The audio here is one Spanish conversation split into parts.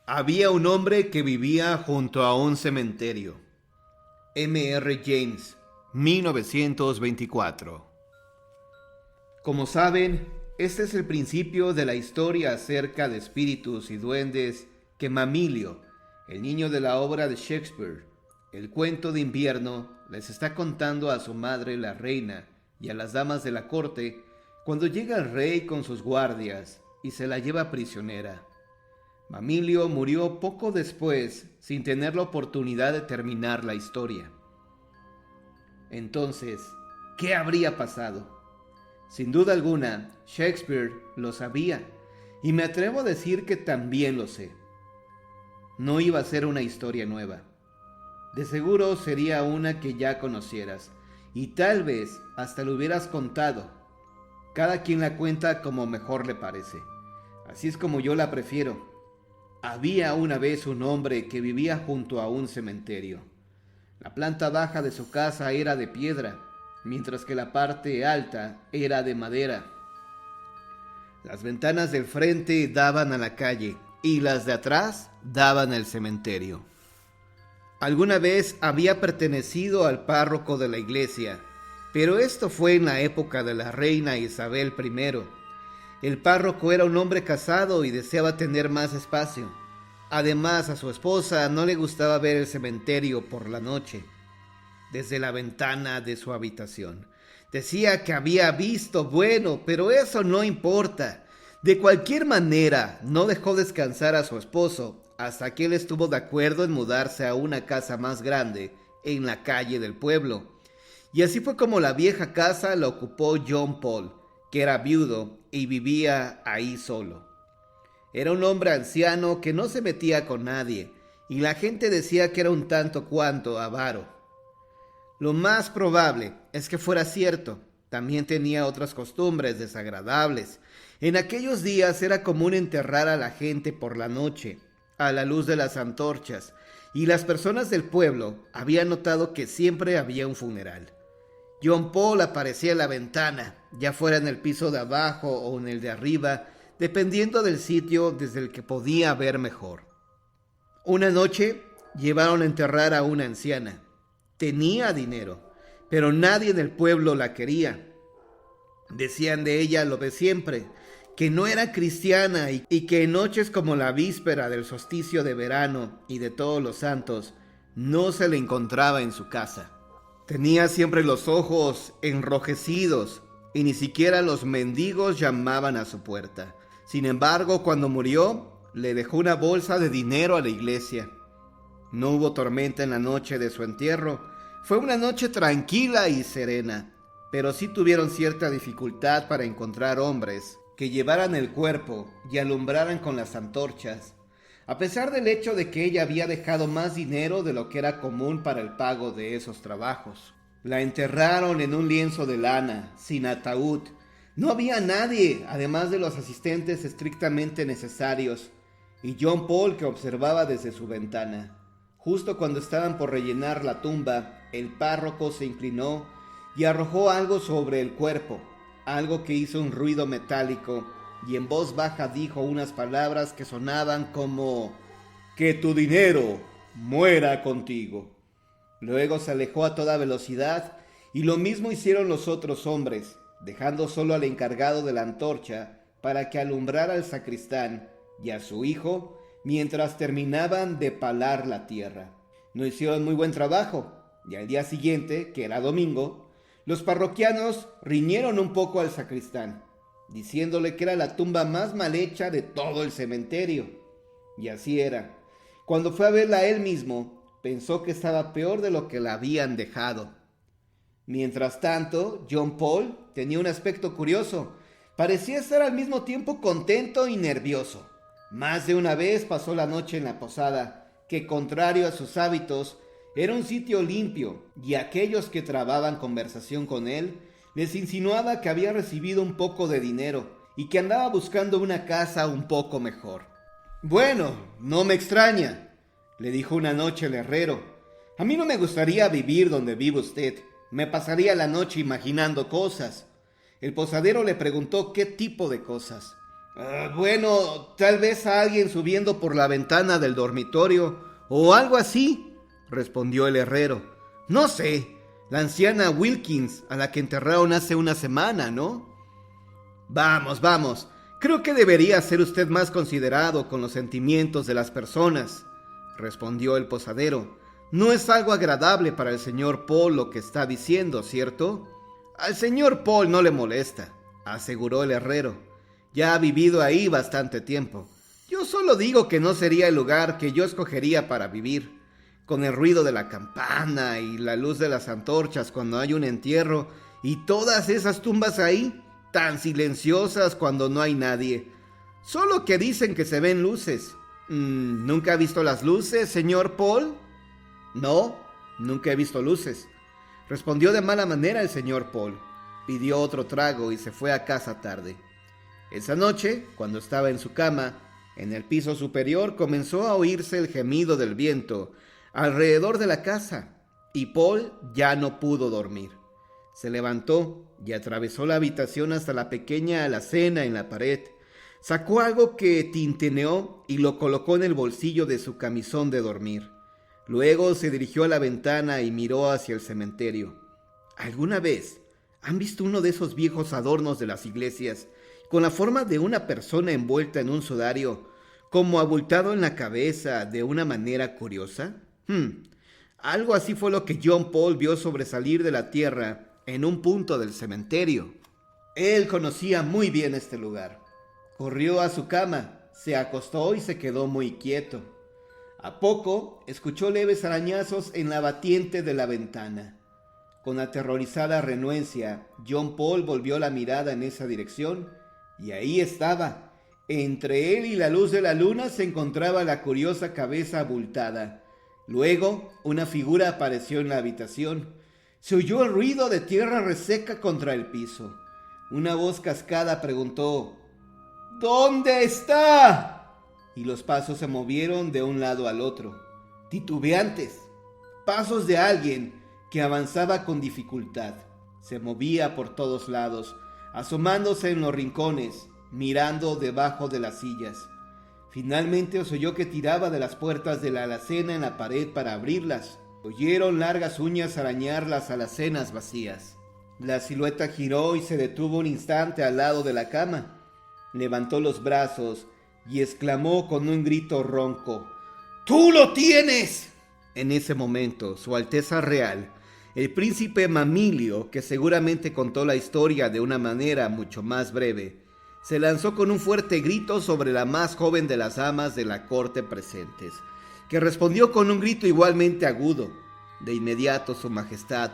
Había un hombre que vivía junto a un cementerio. M. R. James, 1924. Como saben, este es el principio de la historia acerca de espíritus y duendes que Mamilio, el niño de la obra de Shakespeare, El cuento de invierno, les está contando a su madre la reina y a las damas de la corte cuando llega el rey con sus guardias y se la lleva prisionera. Mamilio murió poco después sin tener la oportunidad de terminar la historia. Entonces, ¿qué habría pasado? Sin duda alguna, Shakespeare lo sabía, y me atrevo a decir que también lo sé. No iba a ser una historia nueva. De seguro sería una que ya conocieras, y tal vez hasta lo hubieras contado. Cada quien la cuenta como mejor le parece. Así es como yo la prefiero. Había una vez un hombre que vivía junto a un cementerio. La planta baja de su casa era de piedra, mientras que la parte alta era de madera. Las ventanas del frente daban a la calle y las de atrás daban al cementerio. Alguna vez había pertenecido al párroco de la iglesia, pero esto fue en la época de la reina Isabel I. El párroco era un hombre casado y deseaba tener más espacio. Además, a su esposa no le gustaba ver el cementerio por la noche, desde la ventana de su habitación. Decía que había visto, bueno, pero eso no importa. De cualquier manera, no dejó descansar a su esposo hasta que él estuvo de acuerdo en mudarse a una casa más grande en la calle del pueblo. Y así fue como la vieja casa la ocupó John Paul, que era viudo y vivía ahí solo. Era un hombre anciano que no se metía con nadie, y la gente decía que era un tanto cuanto avaro. Lo más probable es que fuera cierto. También tenía otras costumbres desagradables. En aquellos días era común enterrar a la gente por la noche, a la luz de las antorchas, y las personas del pueblo habían notado que siempre había un funeral. John Paul aparecía en la ventana, ya fuera en el piso de abajo o en el de arriba, dependiendo del sitio desde el que podía ver mejor. Una noche llevaron a enterrar a una anciana. Tenía dinero, pero nadie en el pueblo la quería. Decían de ella lo de siempre, que no era cristiana y que en noches como la víspera del solsticio de verano y de Todos los Santos no se le encontraba en su casa. Tenía siempre los ojos enrojecidos y ni siquiera los mendigos llamaban a su puerta. Sin embargo, cuando murió, le dejó una bolsa de dinero a la iglesia. No hubo tormenta en la noche de su entierro. Fue una noche tranquila y serena, pero sí tuvieron cierta dificultad para encontrar hombres que llevaran el cuerpo y alumbraran con las antorchas, a pesar del hecho de que ella había dejado más dinero de lo que era común para el pago de esos trabajos. La enterraron en un lienzo de lana, sin ataúd. No había nadie, además de los asistentes estrictamente necesarios, y John Paul que observaba desde su ventana. Justo cuando estaban por rellenar la tumba, el párroco se inclinó y arrojó algo sobre el cuerpo, algo que hizo un ruido metálico, y en voz baja dijo unas palabras que sonaban como «Que tu dinero muera contigo». Luego se alejó a toda velocidad, y lo mismo hicieron los otros hombres, dejando solo al encargado de la antorcha para que alumbrara al sacristán y a su hijo mientras terminaban de palar la tierra. No hicieron muy buen trabajo, y al día siguiente, que era domingo, los parroquianos riñeron un poco al sacristán, diciéndole que era la tumba más mal hecha de todo el cementerio. Y así era. Cuando fue a verla él mismo, pensó que estaba peor de lo que la habían dejado. Mientras tanto, John Paul tenía un aspecto curioso. Parecía estar al mismo tiempo contento y nervioso. Más de una vez pasó la noche en la posada, que contrario a sus hábitos, era un sitio limpio, y aquellos que trababan conversación con él les insinuaba que había recibido un poco de dinero y que andaba buscando una casa un poco mejor. «Bueno, no me extraña», le dijo una noche el herrero. «A mí no me gustaría vivir donde vive usted. Me pasaría la noche imaginando cosas». El posadero le preguntó qué tipo de cosas. Bueno, tal vez a alguien subiendo por la ventana del dormitorio o algo así, respondió el herrero. No sé, la anciana Wilkins, a la que enterraron hace una semana, ¿no? Vamos, vamos, creo que debería ser usted más considerado con los sentimientos de las personas, respondió el posadero. No es algo agradable para el señor Paul lo que está diciendo, ¿cierto? Al señor Paul no le molesta, aseguró el herrero. Ya ha vivido ahí bastante tiempo. Yo solo digo que no sería el lugar que yo escogería para vivir, con el ruido de la campana y la luz de las antorchas cuando hay un entierro y todas esas tumbas ahí, tan silenciosas cuando no hay nadie. Solo que dicen que se ven luces. ¿Nunca ha visto las luces, señor Paul? No, nunca he visto luces, respondió de mala manera el señor Paul. Pidió otro trago y se fue a casa tarde. Esa noche, cuando estaba en su cama, en el piso superior comenzó a oírse el gemido del viento alrededor de la casa, y Paul ya no pudo dormir. Se levantó y atravesó la habitación hasta la pequeña alacena en la pared. Sacó algo que tintineó y lo colocó en el bolsillo de su camisón de dormir. Luego se dirigió a la ventana y miró hacia el cementerio. ¿Alguna vez han visto uno de esos viejos adornos de las iglesias con la forma de una persona envuelta en un sudario, como abultado en la cabeza de una manera curiosa? Algo así fue lo que John Paul vio sobresalir de la tierra en un punto del cementerio. Él conocía muy bien este lugar. Corrió a su cama, se acostó y se quedó muy quieto. A poco escuchó leves arañazos en la batiente de la ventana. Con aterrorizada renuencia, John Paul volvió la mirada en esa dirección y ahí estaba. Entre él y la luz de la luna se encontraba la curiosa cabeza abultada. Luego, una figura apareció en la habitación. Se oyó el ruido de tierra reseca contra el piso. Una voz cascada preguntó: ¿Dónde está? Y los pasos se movieron de un lado al otro, titubeantes, pasos de alguien que avanzaba con dificultad. Se movía por todos lados, asomándose en los rincones, mirando debajo de las sillas. Finalmente se oyó que tiraba de las puertas de la alacena en la pared para abrirlas. Oyeron largas uñas arañar las alacenas vacías. La silueta giró y se detuvo un instante al lado de la cama. Levantó los brazos y exclamó con un grito ronco: ¡Tú lo tienes! En ese momento, Su Alteza Real, el príncipe Mamilio, que seguramente contó la historia de una manera mucho más breve, se lanzó con un fuerte grito sobre la más joven de las damas de la corte presentes, que respondió con un grito igualmente agudo. De inmediato Su Majestad,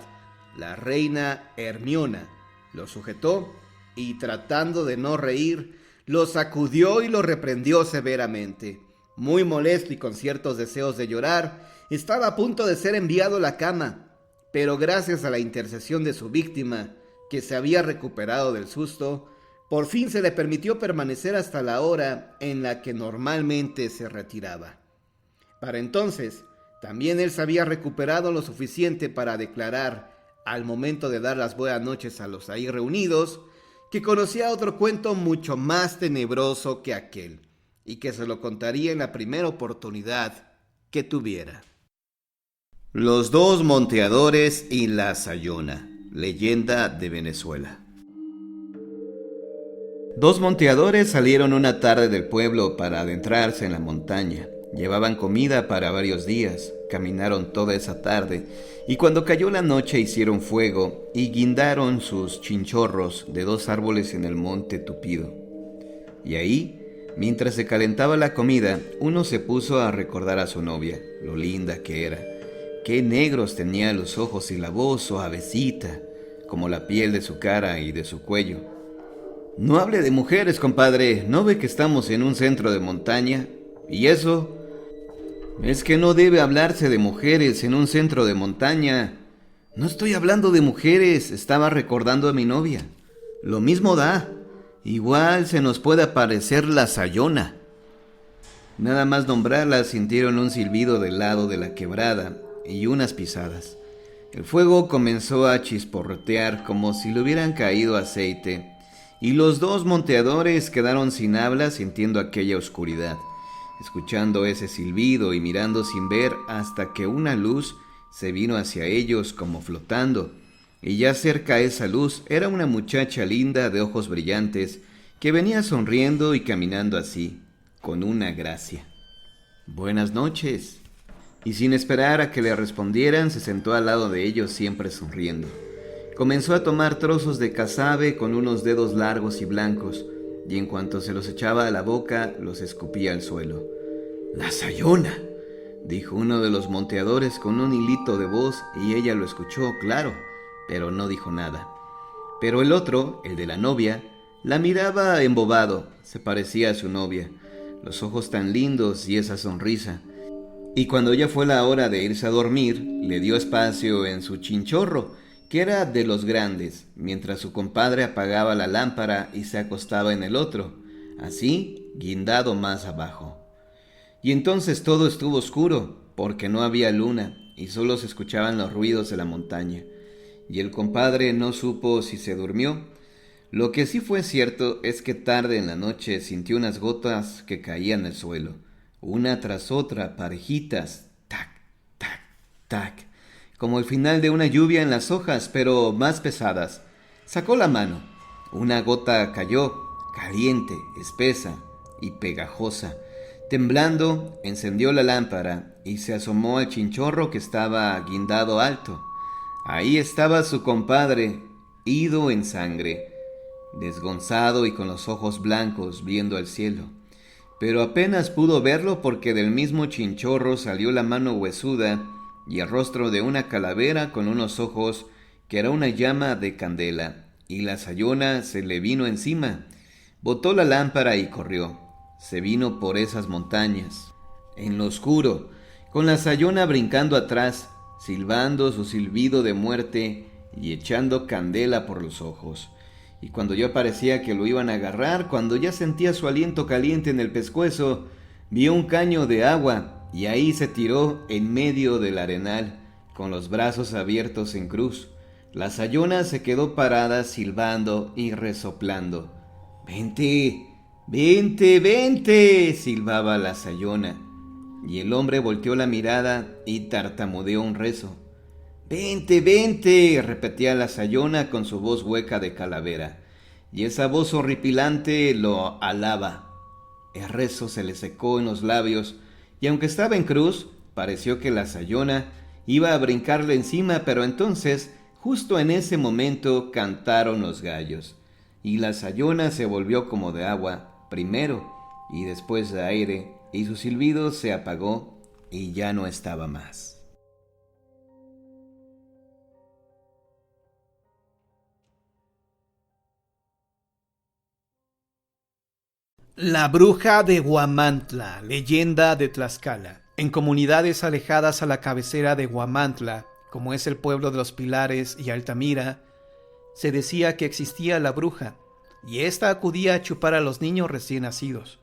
la reina Hermiona, lo sujetó y, tratando de no reír, lo sacudió y lo reprendió severamente. Muy molesto y con ciertos deseos de llorar, estaba a punto de ser enviado a la cama, pero gracias a la intercesión de su víctima, que se había recuperado del susto, por fin se le permitió permanecer hasta la hora en la que normalmente se retiraba. Para entonces, también él se había recuperado lo suficiente para declarar, al momento de dar las buenas noches a los ahí reunidos, que conocía otro cuento mucho más tenebroso que aquel, y que se lo contaría en la primera oportunidad que tuviera. Los dos monteadores y la sayona, leyenda de Venezuela. Dos monteadores salieron una tarde del pueblo para adentrarse en la montaña. Llevaban comida para varios días, caminaron toda esa tarde, y cuando cayó la noche hicieron fuego y guindaron sus chinchorros de dos árboles en el monte tupido. Y ahí, mientras se calentaba la comida, uno se puso a recordar a su novia, lo linda que era. Qué negros tenía los ojos y la voz suavecita, como la piel de su cara y de su cuello. No hable de mujeres, compadre, ¿no ve que estamos en un centro de montaña? ¿Y eso? Es que no debe hablarse de mujeres en un centro de montaña. No estoy hablando de mujeres, estaba recordando a mi novia. Lo mismo da, igual se nos puede aparecer la sayona. Nada más nombrarla sintieron un silbido del lado de la quebrada y unas pisadas. El fuego comenzó a chisporrotear como si le hubieran caído aceite, y los dos monteadores quedaron sin habla sintiendo aquella oscuridad, escuchando ese silbido y mirando sin ver hasta que una luz se vino hacia ellos como flotando, y ya cerca a esa luz era una muchacha linda de ojos brillantes que venía sonriendo y caminando así, con una gracia. «Buenas noches». Y sin esperar a que le respondieran, se sentó al lado de ellos siempre sonriendo. Comenzó a tomar trozos de casabe con unos dedos largos y blancos, y en cuanto se los echaba a la boca, los escupía al suelo. «¡La Sayona!», dijo uno de los monteadores con un hilito de voz, y ella lo escuchó, claro, pero no dijo nada. Pero el otro, el de la novia, la miraba embobado, se parecía a su novia, los ojos tan lindos y esa sonrisa. Y cuando ya fue la hora de irse a dormir, le dio espacio en su chinchorro, que era de los grandes, mientras su compadre apagaba la lámpara y se acostaba en el otro, así, guindado más abajo. Y entonces todo estuvo oscuro, porque no había luna, y solo se escuchaban los ruidos de la montaña, y el compadre no supo si se durmió. Lo que sí fue cierto es que tarde en la noche sintió unas gotas que caían al suelo, una tras otra, parejitas, tac, tac, tac, como el final de una lluvia en las hojas, pero más pesadas. Sacó la mano. Una gota cayó, caliente, espesa y pegajosa. Temblando, encendió la lámpara y se asomó al chinchorro que estaba guindado alto. Ahí estaba su compadre, ido en sangre, desgonzado y con los ojos blancos viendo al cielo. Pero apenas pudo verlo porque del mismo chinchorro salió la mano huesuda y el rostro de una calavera con unos ojos que era una llama de candela, y la Sayona se le vino encima. Botó la lámpara y corrió. Se vino por esas montañas, en lo oscuro, con la Sayona brincando atrás, silbando su silbido de muerte y echando candela por los ojos. Y cuando ya parecía que lo iban a agarrar, cuando ya sentía su aliento caliente en el pescuezo, vio un caño de agua y ahí se tiró en medio del arenal, con los brazos abiertos en cruz. La Sayona se quedó parada silbando y resoplando. «¡Vente! ¡Vente! ¡Vente!», silbaba la Sayona. Y el hombre volteó la mirada y tartamudeó un rezo. «¡Vente, vente!», repetía la Sayona con su voz hueca de calavera, y esa voz horripilante lo alaba. El rezo se le secó en los labios, y aunque estaba en cruz, pareció que la Sayona iba a brincarle encima, pero entonces, justo en ese momento, cantaron los gallos, y la Sayona se volvió como de agua, primero y después de aire, y su silbido se apagó y ya no estaba más. La bruja de Huamantla, leyenda de Tlaxcala. En comunidades alejadas a la cabecera de Huamantla, como es el pueblo de los Pilares y Altamira, se decía que existía la bruja, y ésta acudía a chupar a los niños recién nacidos,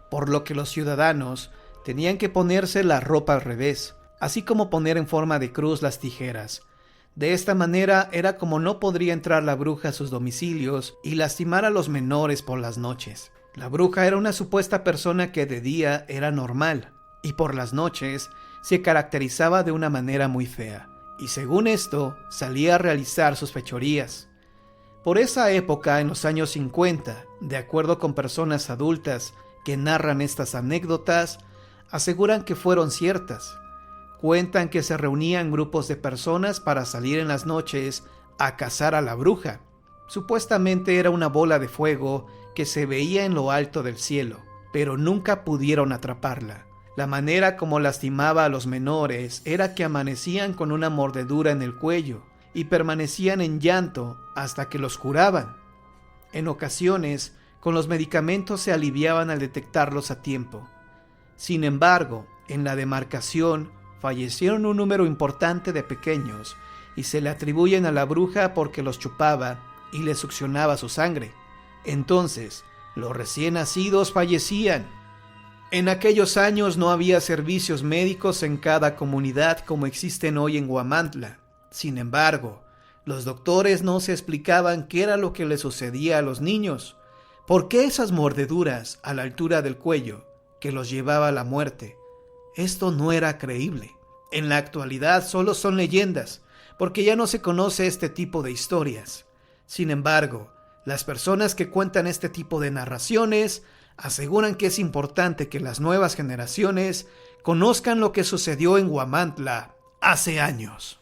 por lo que los ciudadanos tenían que ponerse la ropa al revés, así como poner en forma de cruz las tijeras. De esta manera era como no podría entrar la bruja a sus domicilios y lastimar a los menores por las noches. La bruja era una supuesta persona que de día era normal y por las noches se caracterizaba de una manera muy fea, y según esto salía a realizar sus fechorías. Por esa época, en los años 50, de acuerdo con personas adultas que narran estas anécdotas, aseguran que fueron ciertas. Cuentan que se reunían grupos de personas para salir en las noches a cazar a la bruja. Supuestamente era una bola de fuego que se veía en lo alto del cielo, pero nunca pudieron atraparla. La manera como lastimaba a los menores era que amanecían con una mordedura en el cuello y permanecían en llanto hasta que los curaban. En ocasiones, con los medicamentos se aliviaban al detectarlos a tiempo. Sin embargo, en la demarcación fallecieron un número importante de pequeños y se le atribuyen a la bruja porque los chupaba y les succionaba su sangre. Entonces, los recién nacidos fallecían. En aquellos años no había servicios médicos en cada comunidad como existen hoy en Huamantla. Sin embargo, Los doctores no se explicaban qué era lo que le sucedía a los niños. ¿Por qué esas mordeduras a la altura del cuello que los llevaba a la muerte? Esto no era creíble. En la actualidad solo son leyendas, porque ya no se conoce este tipo de historias. Sin embargo, las personas que cuentan este tipo de narraciones aseguran que es importante que las nuevas generaciones conozcan lo que sucedió en Huamantla hace años.